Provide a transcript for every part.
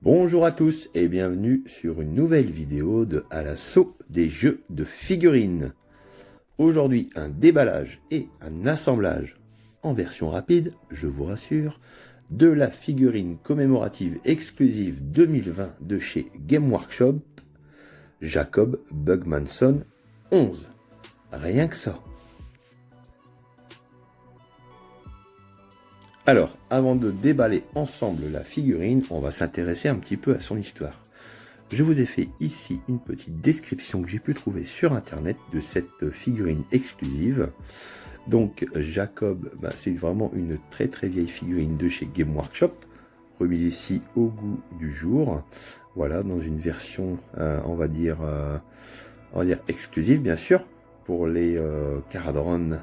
Bonjour à tous et bienvenue sur une nouvelle vidéo de À l'assaut des jeux de figurines. Aujourd'hui, un déballage et un assemblage en version rapide, je vous rassure, de la figurine commémorative exclusive 2020 de chez Game Workshop, Jacob Bugmanson 11. Rien que ça. Alors, avant de déballer ensemble la figurine, on va s'intéresser un petit peu à son histoire. Je vous ai fait ici une petite description que j'ai pu trouver sur internet de cette figurine exclusive. Donc Jacob, c'est vraiment une très vieille figurine de chez Game Workshop, remise ici au goût du jour. Voilà, dans une version, on va dire exclusive bien sûr, pour les Caradron.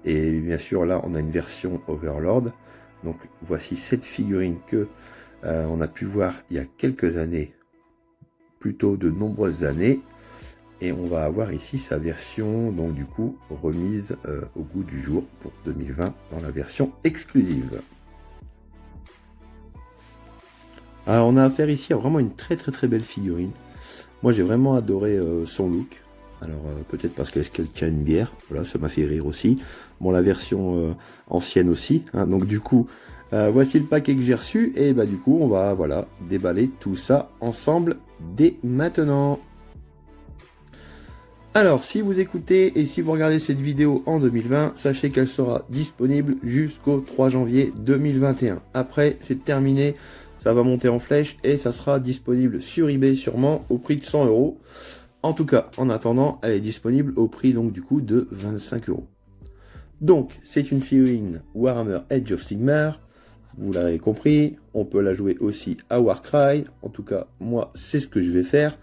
Et bien sûr là on a une version Overlord. Donc voici cette figurine que on a pu voir il y a quelques années, plutôt de nombreuses années, et on va avoir ici sa version, donc du coup remise au goût du jour pour 2020 dans la version exclusive. Alors on a affaire ici à vraiment une très belle figurine. Moi j'ai vraiment adoré son look. Alors peut-être parce qu'elle tient une bière, voilà, ça m'a fait rire aussi. Bon, la version ancienne aussi, hein, donc du coup, voici le paquet que j'ai reçu, et du coup, on va, voilà, déballer tout ça ensemble dès maintenant. Alors, si vous écoutez et si vous regardez cette vidéo en 2020, sachez qu'elle sera disponible jusqu'au 3 janvier 2021. Après, c'est terminé, ça va monter en flèche, et ça sera disponible sur eBay sûrement au prix de 100 €. En tout cas, en attendant, elle est disponible au prix donc du coup de 25 €. Donc, c'est une figurine Warhammer Age of Sigmar. Vous l'avez compris, on peut la jouer aussi à Warcry. En tout cas, moi, c'est ce que je vais faire.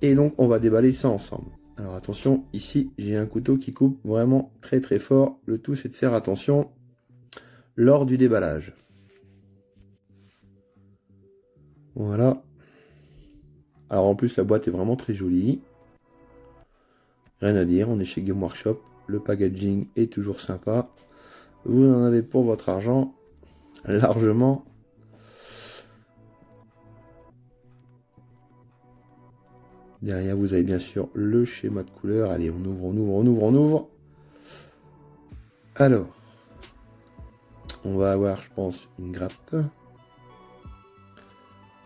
Et donc, on va déballer ça ensemble. Alors attention, ici, j'ai un couteau qui coupe vraiment très fort. Le tout, c'est de faire attention lors du déballage. Voilà. Alors en plus, la boîte est vraiment très jolie. Rien à dire, on est chez Game Workshop. Le packaging est toujours sympa. Vous en avez pour votre argent, largement. Derrière, vous avez bien sûr le schéma de couleur. Allez, on ouvre. Alors, on va avoir, je pense, une grappe.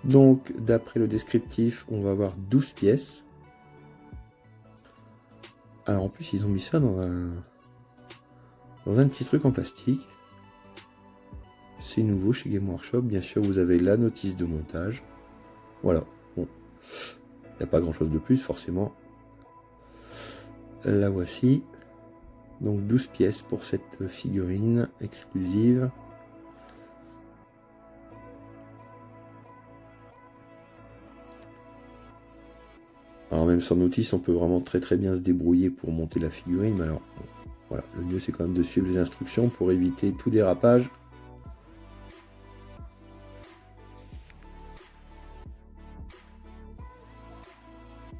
Donc, d'après le descriptif, on va avoir 12 pièces. Alors, en plus, ils ont mis ça dans un petit truc en plastique. C'est nouveau chez Game Workshop. Bien sûr, vous avez la notice de montage. Voilà. Bon, il n'y a pas grand-chose de plus, forcément. La voici. Donc, 12 pièces pour cette figurine exclusive. Alors même sans notice, on peut vraiment très bien se débrouiller pour monter la figurine. Mais alors, bon, voilà, le mieux c'est quand même de suivre les instructions pour éviter tout dérapage.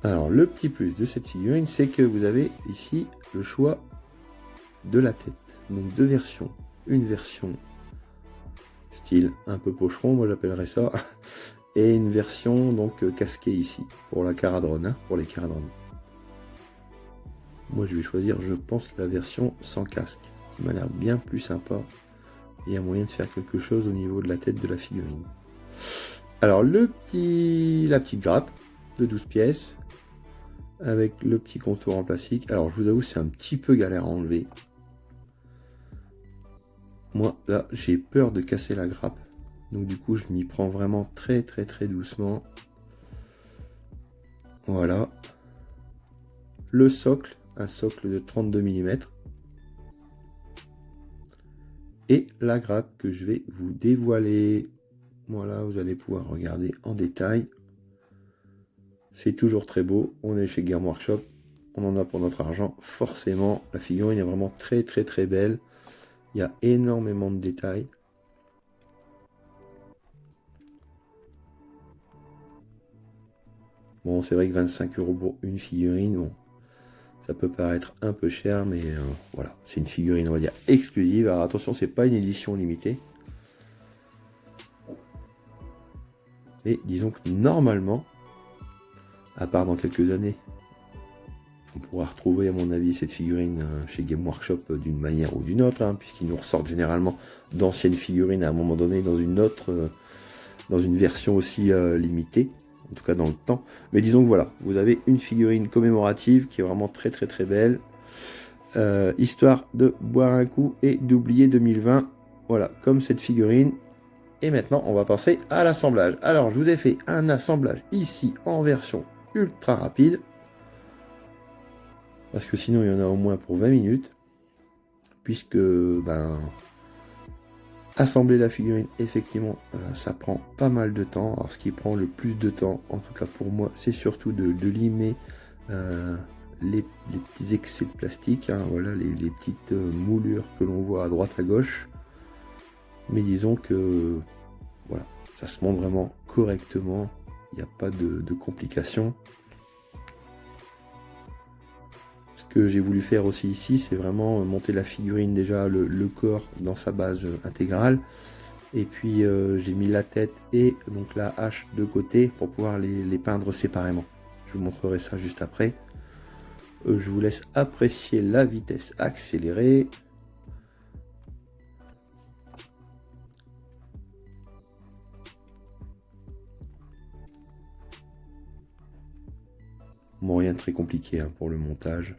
Alors le petit plus de cette figurine, c'est que vous avez ici le choix de la tête. Donc deux versions. Une version style un peu pocheron, moi j'appellerais ça. Et une version donc casquée ici, pour la Caradron, hein, pour les Caradron. Moi je vais choisir, je pense, la version sans casque, qui m'a l'air bien plus sympa. Il y a moyen de faire quelque chose au niveau de la tête de la figurine. Alors la petite grappe de 12 pièces, avec le petit contour en plastique. Alors je vous avoue, c'est un petit peu galère à enlever. Moi là, j'ai peur de casser la grappe. Donc du coup, je m'y prends vraiment très doucement. Voilà. Le socle, un socle de 32 mm. Et la grappe que je vais vous dévoiler. Voilà, vous allez pouvoir regarder en détail. C'est toujours très beau. On est chez Game Workshop. On en a pour notre argent, forcément. La figurine est vraiment très belle. Il y a énormément de détails. Bon, c'est vrai que 25 € pour une figurine, bon, ça peut paraître un peu cher, mais voilà, c'est une figurine, on va dire, exclusive. Alors attention, c'est pas une édition limitée. Mais disons que normalement, à part dans quelques années, on pourra retrouver à mon avis cette figurine chez Game Workshop d'une manière ou d'une autre, hein, puisqu'ils nous ressortent généralement d'anciennes figurines à un moment donné dans une autre, dans une version aussi limitée, en tout cas dans le temps. Mais disons que voilà, vous avez une figurine commémorative qui est vraiment très très très belle. Histoire de boire un coup et d'oublier 2020. Voilà, comme cette figurine. Et maintenant, on va passer à l'assemblage. Alors, je vous ai fait un assemblage ici en version ultra rapide. Parce que sinon, il y en a au moins pour 20 minutes. Puisque, assembler la figurine, effectivement, ça prend pas mal de temps. Alors, ce qui prend le plus de temps, en tout cas pour moi, c'est surtout de limer les petits excès de plastique. Hein, voilà, les petites moulures que l'on voit à droite à gauche. Mais disons que, voilà, ça se monte vraiment correctement. Il n'y a pas de complications. Ce que j'ai voulu faire aussi ici, c'est vraiment monter la figurine, déjà le corps dans sa base intégrale. Et puis j'ai mis la tête et donc la hache de côté pour pouvoir les peindre séparément. Je vous montrerai ça juste après. Je vous laisse apprécier la vitesse accélérée. Bon, rien de très compliqué hein, pour le montage.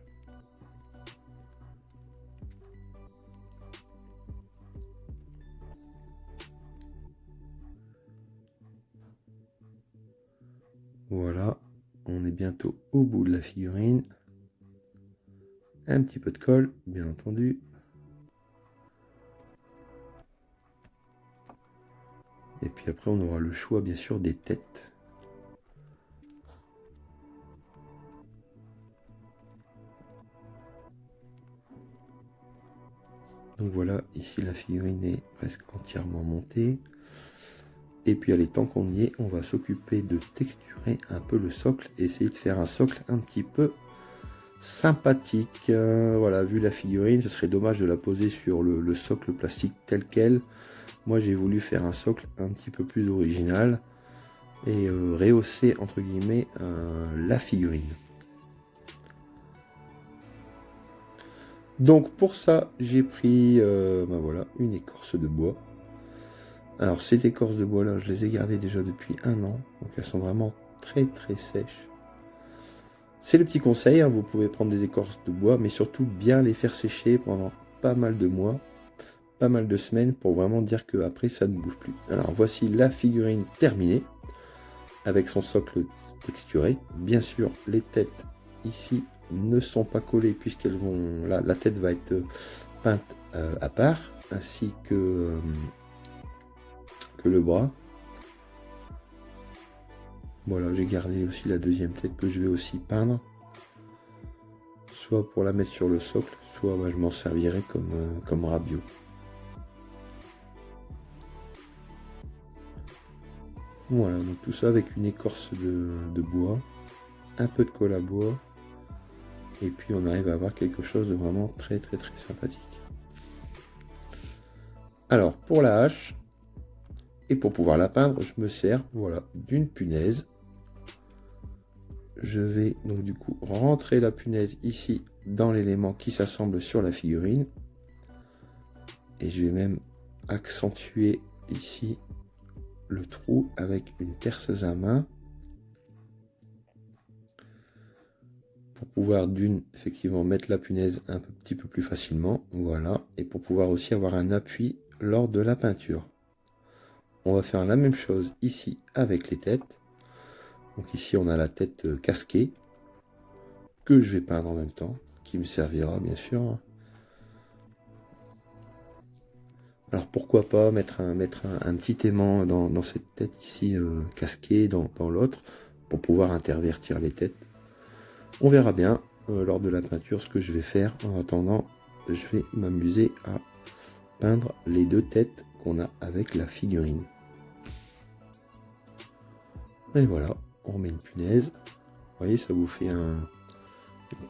Voilà, on est bientôt au bout de la figurine. Un petit peu de colle, bien entendu. Et puis après, on aura le choix, bien sûr, des têtes. Donc voilà, ici la figurine est presque entièrement montée. Et puis allez, tant qu'on y est, on va s'occuper de texturer un peu le socle, et essayer de faire un socle un petit peu sympathique. Voilà, vu la figurine, ce serait dommage de la poser sur le socle plastique tel quel. Moi j'ai voulu faire un socle un petit peu plus original et rehausser entre guillemets la figurine. Donc pour ça, j'ai pris voilà, une écorce de bois. Alors ces écorces de bois là, je les ai gardées déjà depuis 1 an, donc elles sont vraiment très très sèches. C'est le petit conseil, hein, vous pouvez prendre des écorces de bois, mais surtout bien les faire sécher pendant pas mal de mois, pas mal de semaines, pour vraiment dire que après ça ne bouge plus. Alors voici la figurine terminée, avec son socle texturé. Bien sûr, les têtes ici ne sont pas collées puisqu'elles vont, la tête va être peinte à part, ainsi que le bras. Voilà, j'ai gardé aussi la deuxième tête que je vais aussi peindre, soit pour la mettre sur le socle, soit je m'en servirai comme rabiot. Voilà, donc tout ça avec une écorce de bois, un peu de colle à bois, et puis on arrive à avoir quelque chose de vraiment très très très sympathique. Alors pour la hache, et pour pouvoir la peindre, je me sers voilà, d'une punaise. Je vais donc du coup rentrer la punaise ici dans l'élément qui s'assemble sur la figurine. Et je vais même accentuer ici le trou avec une perceuse à main. Pour pouvoir effectivement mettre la punaise un petit peu plus facilement. Voilà. Et pour pouvoir aussi avoir un appui lors de la peinture. On va faire la même chose ici avec les têtes. Donc ici on a la tête casquée que je vais peindre en même temps, qui me servira bien sûr. Alors pourquoi pas mettre un petit aimant dans cette tête ici casquée dans l'autre pour pouvoir intervertir les têtes. On verra bien lors de la peinture ce que je vais faire. En attendant, je vais m'amuser à peindre les deux têtes qu'on a avec la figurine. Et voilà, on met une punaise. Vous voyez, ça vous fait une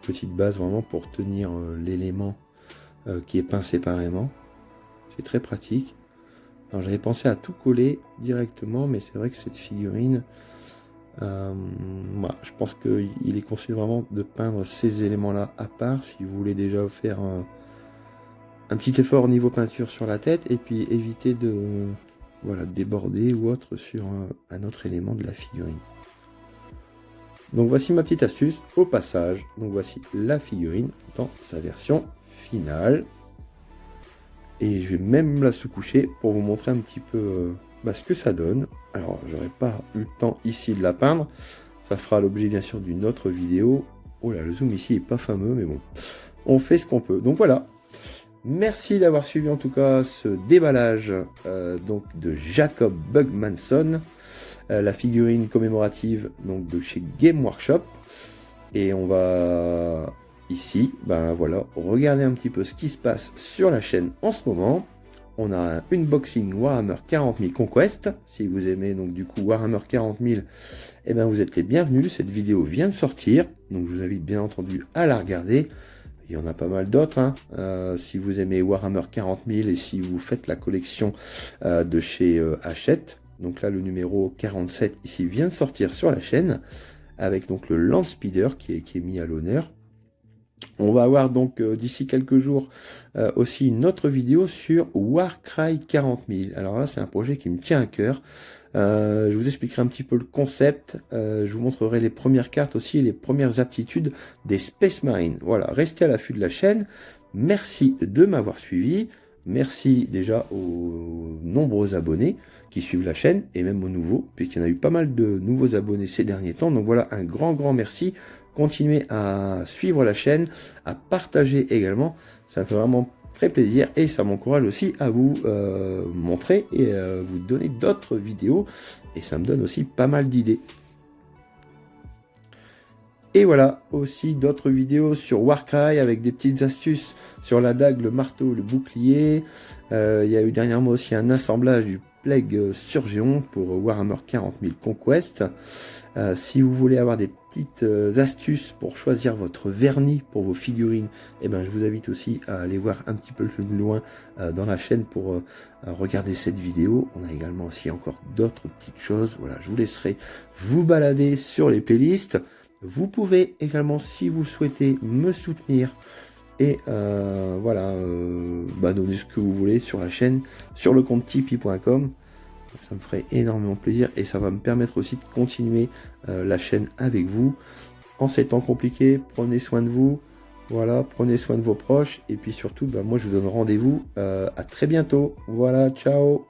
petite base vraiment pour tenir l'élément qui est peint séparément. C'est très pratique. Alors j'avais pensé à tout coller directement, mais c'est vrai que cette figurine, voilà, je pense qu'il est conseillé vraiment de peindre ces éléments-là à part, si vous voulez déjà faire un petit effort au niveau peinture sur la tête, et puis éviter de voilà, déborder ou autre sur un autre élément de la figurine. Donc voici ma petite astuce au passage. Donc voici la figurine dans sa version finale. Et je vais même la sous-coucher pour vous montrer un petit peu ce que ça donne. Alors j'aurais pas eu le temps ici de la peindre. Ça fera l'objet bien sûr d'une autre vidéo. Oh là, le zoom ici est pas fameux, mais bon. On fait ce qu'on peut. Donc voilà. Merci d'avoir suivi en tout cas ce déballage donc de Jacob Bugmanson. La figurine commémorative donc de chez Game Workshop, et on va ici voilà, regarder un petit peu ce qui se passe sur la chaîne en ce moment. On a un unboxing Warhammer 40 000 Conquest. Si vous aimez donc du coup Warhammer 40 000, et vous êtes les bienvenus. Cette vidéo vient de sortir, donc je vous invite bien entendu à la regarder. Il y en a pas mal d'autres, hein. Si vous aimez Warhammer 40 000 et si vous faites la collection de chez Hachette. Donc là, le numéro 47 ici vient de sortir sur la chaîne, avec donc le Land Speeder qui est mis à l'honneur. On va avoir donc d'ici quelques jours aussi une autre vidéo sur Warcry 40 000. Alors là, c'est un projet qui me tient à cœur. Je vous expliquerai un petit peu le concept. Je vous montrerai les premières cartes aussi, les premières aptitudes des Space Marines. Voilà, restez à l'affût de la chaîne. Merci de m'avoir suivi. Merci déjà aux nombreux abonnés qui suivent la chaîne, et même aux nouveaux, puisqu'il y en a eu pas mal de nouveaux abonnés ces derniers temps. Donc voilà, un grand merci. Continuez à suivre la chaîne, à partager également. Ça me fait vraiment très plaisir, et ça m'encourage aussi à vous montrer et vous donner d'autres vidéos. Et ça me donne aussi pas mal d'idées. Et voilà, aussi d'autres vidéos sur Warcry avec des petites astuces sur la dague, le marteau, le bouclier. Il y a eu dernièrement aussi un assemblage du Plague Surgéon pour Warhammer 40 000 Conquest. Si vous voulez avoir des petites astuces pour choisir votre vernis pour vos figurines, je vous invite aussi à aller voir un petit peu plus loin dans la chaîne pour regarder cette vidéo. On a également aussi encore d'autres petites choses. Voilà, je vous laisserai vous balader sur les playlists. Vous pouvez également, si vous souhaitez, me soutenir et voilà, donner ce que vous voulez sur la chaîne, sur le compte tipeee.com. Ça me ferait énormément plaisir, et ça va me permettre aussi de continuer la chaîne avec vous. En ces temps compliqués, prenez soin de vous, voilà, prenez soin de vos proches, et puis surtout, moi je vous donne rendez-vous à très bientôt. Voilà, ciao.